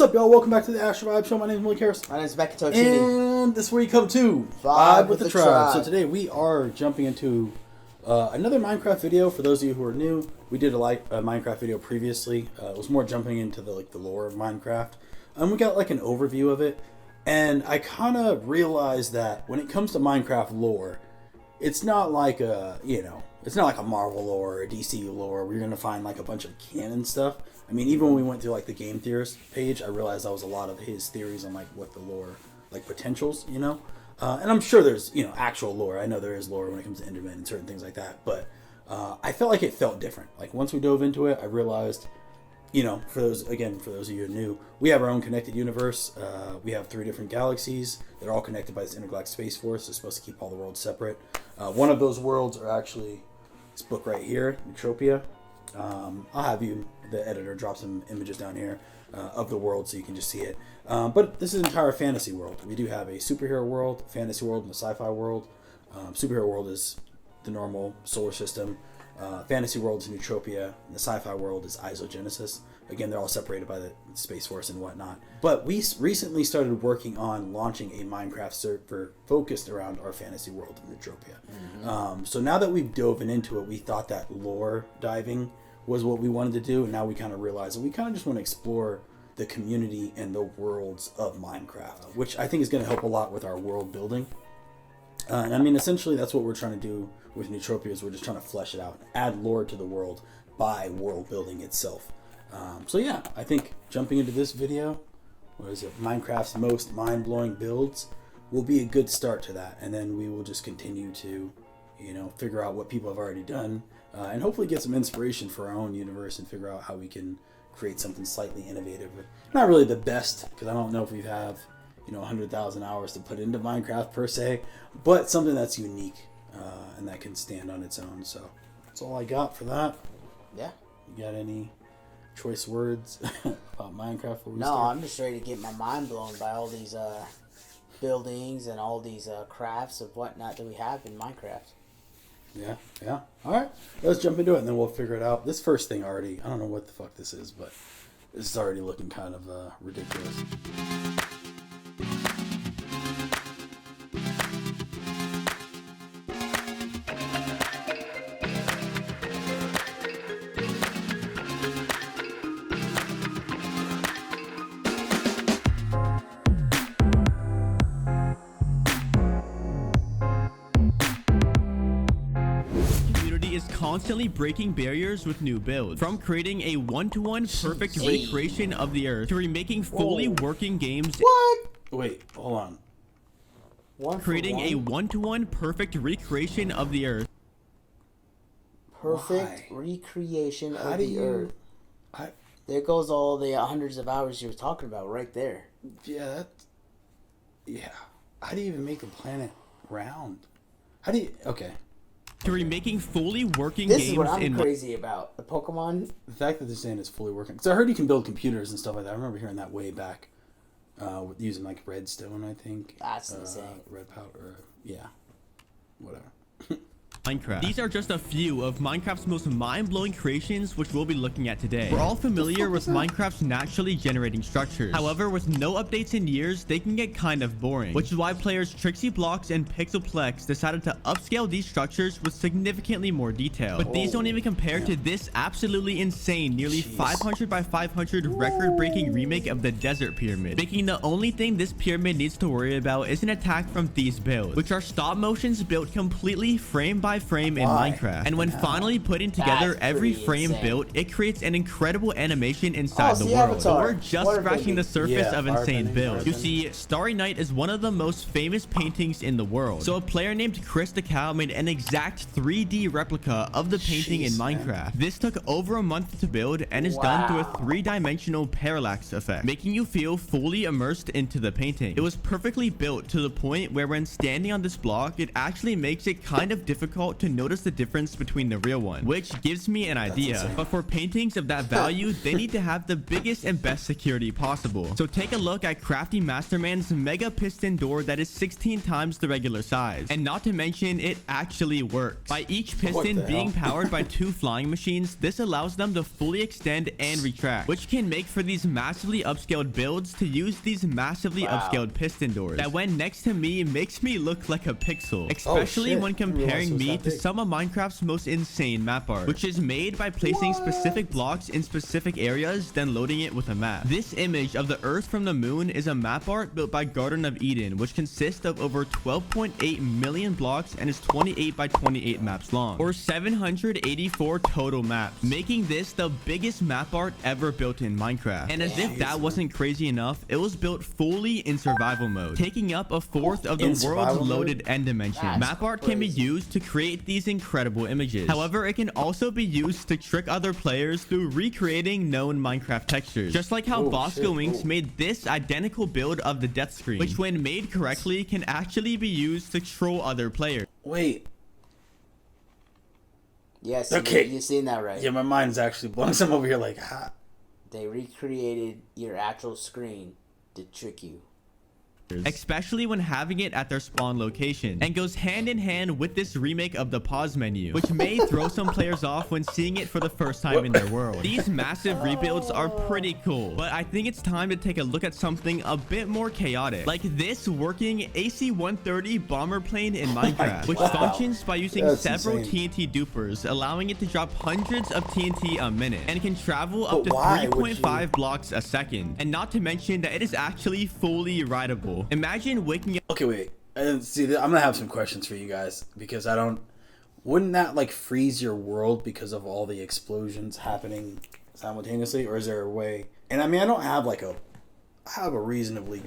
up, y'all? Welcome back to the AstraVision show. My name is Malik Harris. My name is Becky. And this is where you come to Vibe with the Tribe. So today we are jumping into another Minecraft video. For those of you who are new, we did a Minecraft video previously. It was more jumping into the lore of Minecraft. And we got like an overview of it. And I kind of realized that when it comes to Minecraft lore, it's not like a, it's not like a Marvel lore or a DC lore where you're going to find like a bunch of canon stuff. I mean, even when we went through like the game theorist page, I realized that was a lot of his theories on like what the lore, like potentials, and I'm sure there's, actual lore. I know there is lore when it comes to Enderman and certain things like that, but I felt like it felt different. Like once we dove into it, I realized, for those of you who are new, we have our own connected universe. We have 3 different galaxies. They're all connected by this intergalactic space force. It's supposed to keep all the worlds separate. One of those worlds are actually this book right here, Utopia. I'll have the editor, drop some images down here of the world so you can just see it. But this is an entire fantasy world. We do have a superhero world, fantasy world, and a sci-fi world. Superhero world is the normal solar system. Fantasy world is Utopia, and the sci-fi world is Isogenesis. Again, they're all separated by the Space Force and whatnot. But we recently started working on launching a Minecraft server focused around our fantasy world of Utopia. Mm-hmm. So now that we've dove into it, we thought that lore diving was what we wanted to do, and now we kind of realize that we kind of just want to explore the community and the worlds of Minecraft, which I think is going to help a lot with our world building. And I mean, essentially, that's what we're trying to do with Utopia, is we're just trying to flesh it out, add lore to the world by world building itself. So yeah, I think jumping into this video, Minecraft's most mind-blowing builds, will be a good start to that, and then we will just continue to, figure out what people have already done, and hopefully get some inspiration for our own universe and figure out how we can create something slightly innovative. Not really the best, because I don't know if we have 100,000 hours to put into Minecraft per se, but something that's unique and that can stand on its own. So that's all I got for that. Yeah. You got any choice words about Minecraft before we No, start? I'm just ready to get my mind blown by all these buildings and all these crafts of whatnot that we have in Minecraft. Yeah. All right, let's jump into it, and then we'll figure it out. This first thing already, I don't know what the fuck this is, but this is already looking kind of ridiculous. Is constantly breaking barriers with new builds, from creating a one-to-one perfect recreation of the Earth to remaking fully working games. What? Wait, hold on. Creating a one-to-one perfect recreation of the Earth. Perfect recreation of the Earth. There goes all the hundreds of hours you were talking about right there. Yeah, How do you even make the planet round? Okay. To remaking fully working games. This is what I'm crazy about. The Pokemon. The fact that they're saying it's fully working. Because I heard you can build computers and stuff like that. I remember hearing that way back. With using like redstone, I think. That's insane. Red powder. Yeah. Whatever. Minecraft. These are just a few of Minecraft's most mind-blowing creations, which we'll be looking at today. We're all familiar with Minecraft's naturally generating structures. However, with no updates in years, they can get kind of boring, which is why players Trixie Blocks and Pixelplex decided to upscale these structures with significantly more detail. But these don't even compare to this absolutely insane, nearly 500 by 500 record-breaking remake of the Desert Pyramid, making the only thing this pyramid needs to worry about is an attack from these builds, which are stop motions built completely frame by frame in Minecraft. And when finally putting together every frame built, it creates an incredible animation inside the world. But we're just scratching the surface of insane builds. You see, Starry Night is one of the most famous paintings in the world. So a player named Chris the Cow made an exact 3D replica of the painting in Minecraft. This took over a month to build and is done through a 3-dimensional parallax effect, making you feel fully immersed into the painting. It was perfectly built to the point where when standing on this block, it actually makes it kind of difficult difficult to notice the difference between the real one, which gives me an idea. But for paintings of that value, they need to have the biggest and best security possible. So take a look at Crafty Masterman's mega piston door that is 16 times the regular size. And not to mention, it actually works. By each piston being powered by 2 flying machines, this allows them to fully extend and retract, which can make for these massively upscaled builds to use these massively upscaled piston doors that when next to me makes me look like a pixel, especially when comparing me to some of Minecraft's most insane map art, which is made by placing specific blocks in specific areas, then loading it with a map. This image of the Earth from the moon is a map art built by Garden of Eden, which consists of over 12.8 million blocks and is 28 by 28 maps long, or 784 total maps, making this the biggest map art ever built in Minecraft. And as if that wasn't crazy enough, it was built fully in survival mode, taking up a fourth of the world's loaded end dimension. Map art can be used to create these incredible images. However, it can also be used to trick other players through recreating known Minecraft textures, just like how Bosco Winks made this identical build of the death screen, which when made correctly can actually be used to troll other players. Wait. Yes, Okay. you've seen that, right? Yeah, my mind's actually blowing. I'm over here like, ha. They recreated your actual screen to trick you. Especially when having it at their spawn location, and goes hand in hand with this remake of the pause menu, which may throw some players off when seeing it for the first time in their world. These massive rebuilds are pretty cool, but I think it's time to take a look at something a bit more chaotic, like this working AC-130 bomber plane in Minecraft, which functions by using several TNT dupers, allowing it to drop hundreds of TNT a minute, and can travel up to 3.5 blocks a second, and not to mention that it is actually fully rideable. Imagine waking up. Okay, wait. See, I'm gonna have some questions for you guys because I don't. Wouldn't that like freeze your world because of all the explosions happening simultaneously, or is there a way? And I mean, I don't have like a. I have a reasonably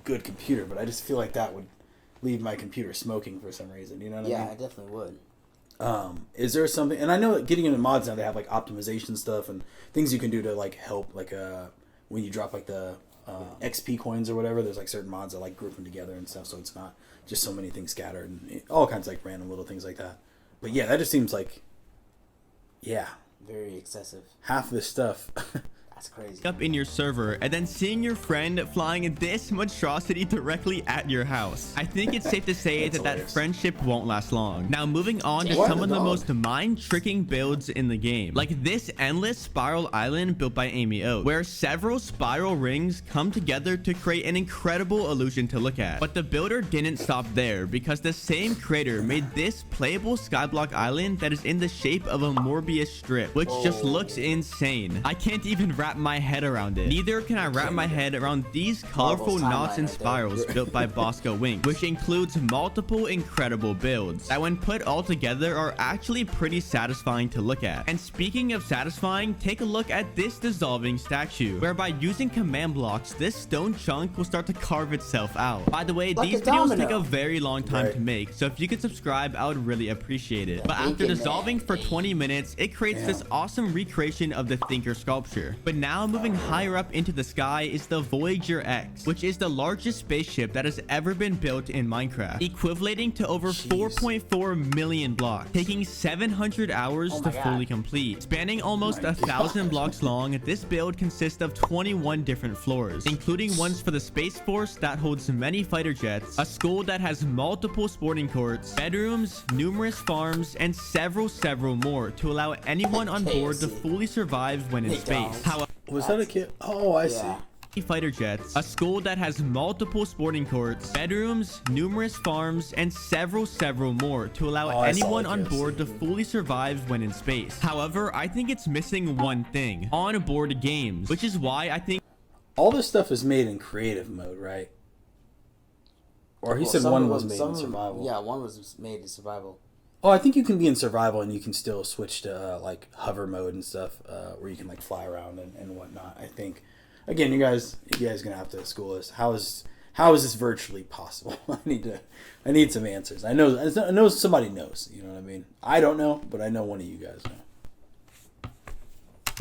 good computer, but I just feel like that would leave my computer smoking for some reason. You know what I mean? Yeah, I definitely would. Is there something? And I know that getting into mods now, they have like optimization stuff and things you can do to like help, like when you drop like the XP coins or whatever. There's like certain mods that like group them together and stuff, so it's not just so many things scattered and all kinds of like random little things like that. But yeah, that just seems like, yeah, very excessive. Half this stuff. That's crazy. Up in your server and then seeing your friend flying this monstrosity directly at your house. I think it's safe to say that friendship won't last long. Now moving on to some of the most mind-tricking builds in the game, like this endless spiral island built by Amy O, where several spiral rings come together to create an incredible illusion to look at. But the builder didn't stop there, because the same creator made this playable skyblock island that is in the shape of a Morbius strip, which just looks insane. I can't even wrap my head around it. Neither can I wrap my head around these colorful knots and spirals built by Bosco Winks, which includes multiple incredible builds that when put all together are actually pretty satisfying to look at. And speaking of satisfying, take a look at this dissolving statue, where by using command blocks, this stone chunk will start to carve itself out. By the way, these videos take a very long time to make, so if you could subscribe, I would really appreciate it. But after dissolving for 20 minutes, it creates this awesome recreation of the Thinker sculpture. But now moving higher up into the sky is the Voyager X, which is the largest spaceship that has ever been built in Minecraft, equivalating to over 4.4 million blocks, taking 700 hours to fully complete. Spanning almost 1,000 blocks long, this build consists of 21 different floors, including ones for the Space Force that holds many fighter jets, a school that has multiple sporting courts, bedrooms, numerous farms, and several more to allow anyone on board to fully survive when in space. Was that a kid? Oh, I see. Fighter jets, a school that has multiple sporting courts, bedrooms, numerous farms, and several more to allow anyone on board to fully survive when in space. However, I think it's missing one thing: on-board games, which is why I think all this stuff is made in creative mode, right? Or he said one was made in survival. Yeah, one was made in survival. Oh, I think you can be in survival and you can still switch to like hover mode and stuff, where you can like fly around and whatnot. I think, again, you guys gonna have to school us. How is this virtually possible? I need some answers. I know somebody knows. You know what I mean? I don't know, but I know one of you guys know.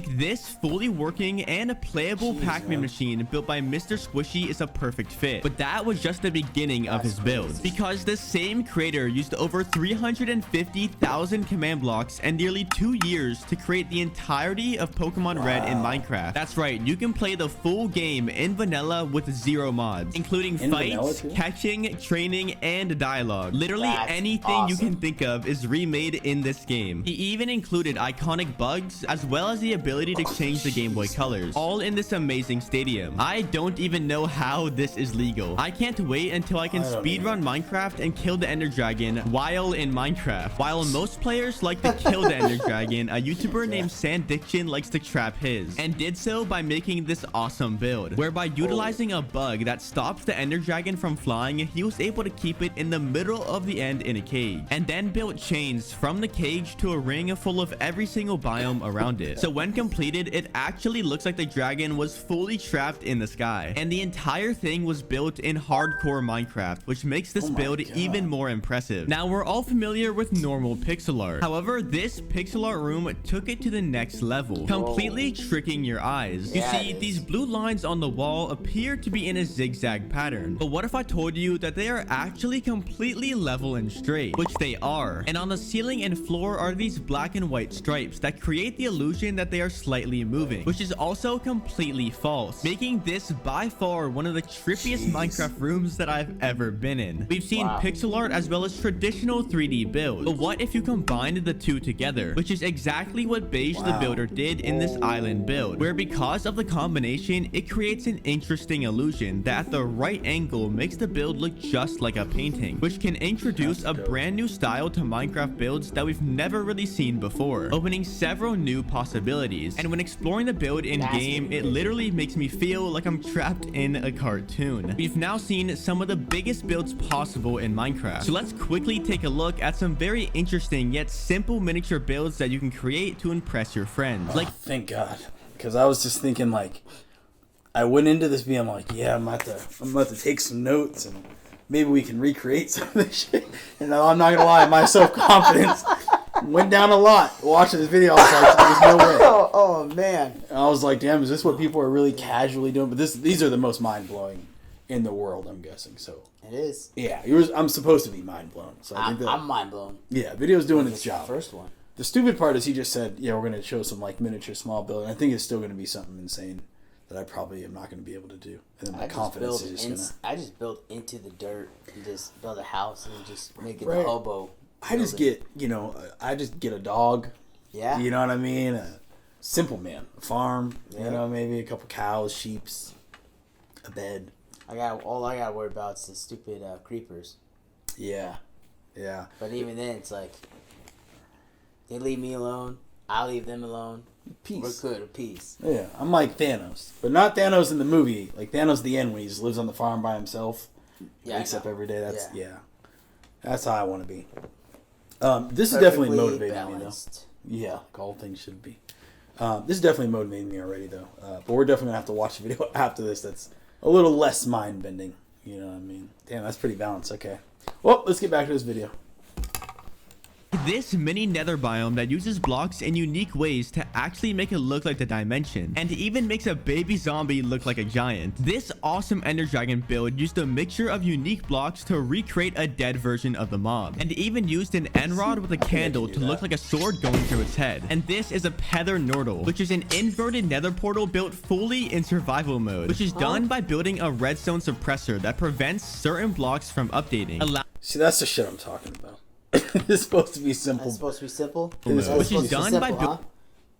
This fully working and playable Pac-Man machine built by Mr. Squishy is a perfect fit, but that was just the beginning of his build, because the same creator used over 350,000 command blocks and nearly 2 years to create the entirety of Pokemon Red in Minecraft. That's right, you can play the full game in vanilla with 0 mods, including fights, catching, training, and dialogue. Literally anything you can think of is remade in this game. He even included iconic bugs as well as the ability to change the Game Boy colors, all in this amazing stadium. I don't even know how this is legal. I can't wait until I can speedrun Minecraft and kill the Ender Dragon while in Minecraft. While most players like to kill the Ender Dragon, a YouTuber named Sandiction likes to trap his, and did so by making this awesome build, where by utilizing a bug that stops the Ender Dragon from flying, he was able to keep it in the middle of the end in a cage, and then built chains from the cage to a ring full of every single biome around it. So when completed, it actually looks like the dragon was fully trapped in the sky, and the entire thing was built in hardcore Minecraft, which makes this build even more impressive. Now, we're all familiar with normal pixel art. However, this pixel art room took it to the next level, completely tricking your eyes. You see, these blue lines on the wall appear to be in a zigzag pattern, but what if I told you that they are actually completely level and straight, which they are, and on the ceiling and floor are these black and white stripes that create the illusion that they are slightly moving, which is also completely false, making this by far one of the trippiest Minecraft rooms that I've ever been in. We've seen pixel art as well as traditional 3D builds, but what if you combined the two together, which is exactly what Beige the Builder did in this island build, where because of the combination, it creates an interesting illusion that at the right angle makes the build look just like a painting, which can introduce a brand new style to Minecraft builds that we've never really seen before, opening several new possibilities. And when exploring the build in game, it literally makes me feel like I'm trapped in a cartoon. We've now seen some of the biggest builds possible in Minecraft, so let's quickly take a look at some very interesting yet simple miniature builds that you can create to impress your friends. Like, thank God, because I was just thinking, like, I went into this being like, yeah, I'm about to take some notes and maybe we can recreate some of this shit. And I'm not gonna lie, my self-confidence went down a lot watching this video. I was like, there's no way. Oh man. And I was like, damn, is this what people are really casually doing? But these are the most mind-blowing in the world, I'm guessing. So it is. Yeah, I'm supposed to be mind-blown. So I think I'm mind-blown. Yeah, video's doing its job. The first one. The stupid part is he just said, yeah, we're going to show some like miniature small build. And I think it's still going to be something insane that I probably am not going to be able to do. And then my confidence is just going to... I just build into the dirt and just build a house and just make it a hobo. I just get a dog. Yeah. You know what I mean? A simple man. A farm. Yeah. You know, maybe a couple cows, sheeps, a bed. All I got to worry about is the stupid creepers. Yeah. Yeah. But even then, it's like, they leave me alone. I leave them alone. Peace. We're good. Peace. Yeah. I'm like Thanos. But not Thanos in the movie. Like Thanos at the end when he just lives on the farm by himself. Yeah. Wakes up every day. That's how I want to be. This is definitely motivating balanced. me, though. Yeah, like all things should be. This is definitely motivating me already, though. But we're definitely going to have to watch a video after this that's a little less mind-bending. You know what I mean? Damn, that's pretty balanced. Okay. Well, let's get back to this video. This mini nether biome that uses blocks in unique ways to actually make it look like the dimension, and even makes a baby zombie look like a giant. This awesome Ender Dragon build used a mixture of unique blocks to recreate a dead version of the mob, and even used an end rod with a candle to look like a sword going through its head. And this is a Pether Nordle, which is an inverted nether portal built fully in survival mode, which is done by building a redstone suppressor that prevents certain blocks from updating. See, that's the shit I'm talking about. It's supposed to be simple. It's supposed to be simple? Which is done by...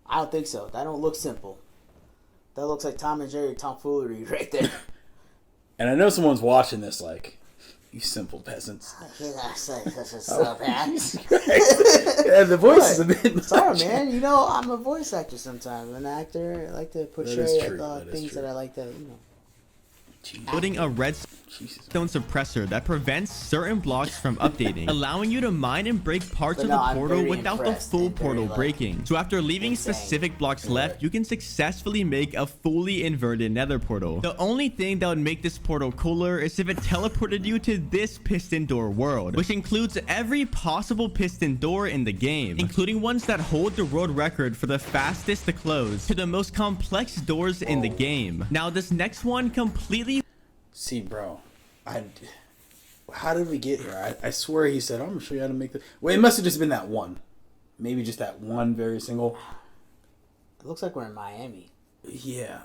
I don't think so. That don't look simple. That looks like Tom and Jerry tomfoolery right there. And I know someone's watching this like, you simple peasants. This is so bad. Yeah, the voice is a bit much. Sorry, man. You know, I'm a voice actor sometimes. I'm an actor. I like to portray things that I like to, building a redstone suppressor that prevents certain blocks from updating, allowing you to mine and break parts of the portal without the full portal breaking. So after leaving specific blocks left, you can successfully make a fully inverted nether portal. The only thing that would make this portal cooler is if it teleported you to this piston door world, which includes every possible piston door in the game, including ones that hold the world record for the fastest to close to the most complex doors in the game. Now this next one completely... See, bro, how did we get here? I swear he said, I'm going to show you how to make this. Well, it must have just been that one. Maybe just that one very single. It looks like we're in Miami. Yeah.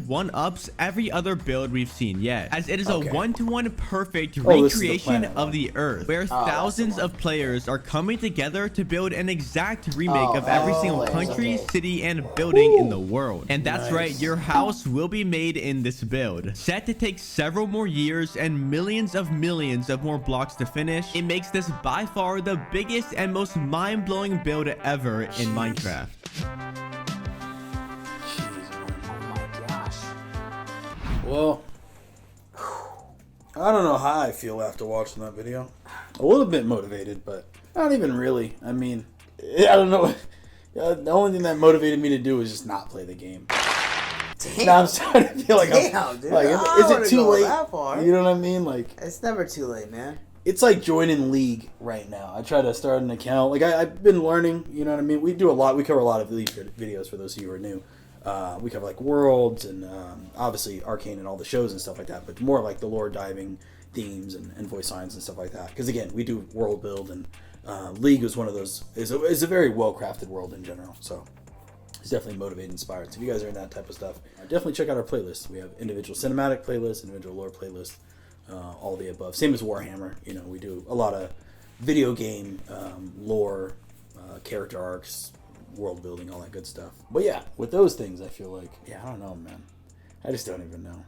one-ups every other build we've seen yet, as it is a one-to-one perfect recreation of the Earth, where thousands of players are coming together to build an exact remake of every single country, city, and building in the world. And that's right, your house will be made in this build. Set to take several more years and millions of more blocks to finish, it makes this by far the biggest and most mind-blowing build ever in Minecraft. Well, I don't know how I feel after watching that video. A little bit motivated, but not even really. I mean, I don't know. The only thing that motivated me to do was just not play the game. Damn. Now I'm starting to feel like dude. Is it too late? You know what I mean? Like, it's never too late, man. It's like joining League right now. I try to start an account. Like I've been learning. You know what I mean? We do a lot. We cover a lot of League videos for those of you who are new. We cover like worlds and obviously Arcane and all the shows and stuff like that, but more like the lore diving themes and voice lines and stuff like that. Because again, we do world build, and League is one of those. Is a very well crafted world in general. So it's definitely motivated, inspired. So if you guys are in that type of stuff, definitely check out our playlists. We have individual cinematic playlists, individual lore playlists, all the above. Same as Warhammer. You know, we do a lot of video game lore, character arcs, world building, all that good stuff. But yeah, with those things, I feel like, I don't know, man. I just don't even know.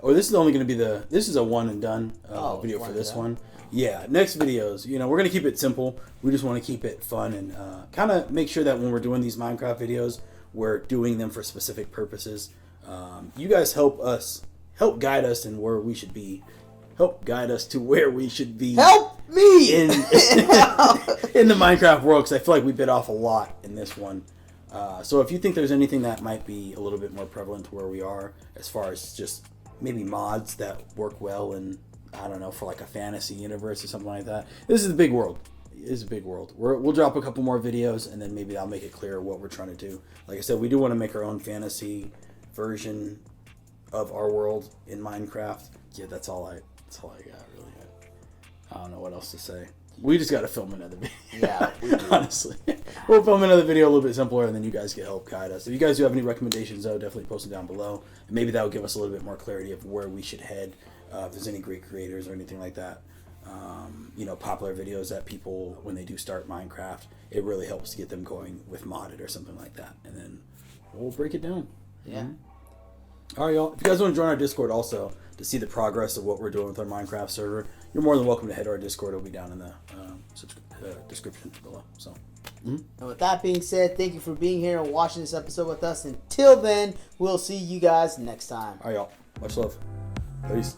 Oh, this is only going to be this is a one and done video for this one. Yeah, next videos, we're going to keep it simple. We just want to keep it fun and kind of make sure that when we're doing these Minecraft videos, we're doing them for specific purposes. You guys help guide us in where we should be. Help guide us to where we should be. Help me in the Minecraft world, because I feel like we bit off a lot in this one. So if you think there's anything that might be a little bit more prevalent to where we are, as far as just maybe mods that work well in, I don't know, for like a fantasy universe or something like that. This is a big world. It is a big world. We'll drop a couple more videos, and then maybe I'll make it clear what we're trying to do. Like I said, we do want to make our own fantasy version of our world in Minecraft. Yeah, that's all I got, really. I don't know what else to say. We just got to film another video. Yeah, we do. Honestly. We'll film another video a little bit simpler, and then you guys can help guide us. If you guys do have any recommendations, though, definitely post them down below. And maybe that will give us a little bit more clarity of where we should head. If there's any great creators or anything like that. Popular videos that people, when they do start Minecraft, it really helps to get them going with modded or something like that. And then we'll break it down. Yeah. All right, y'all. If you guys want to join our Discord also to see the progress of what we're doing with our Minecraft server, you're more than welcome to head to our Discord. It'll be down in the description below. So, And with that being said, thank you for being here and watching this episode with us. Until then, we'll see you guys next time. all right, y'all. Much love. Peace.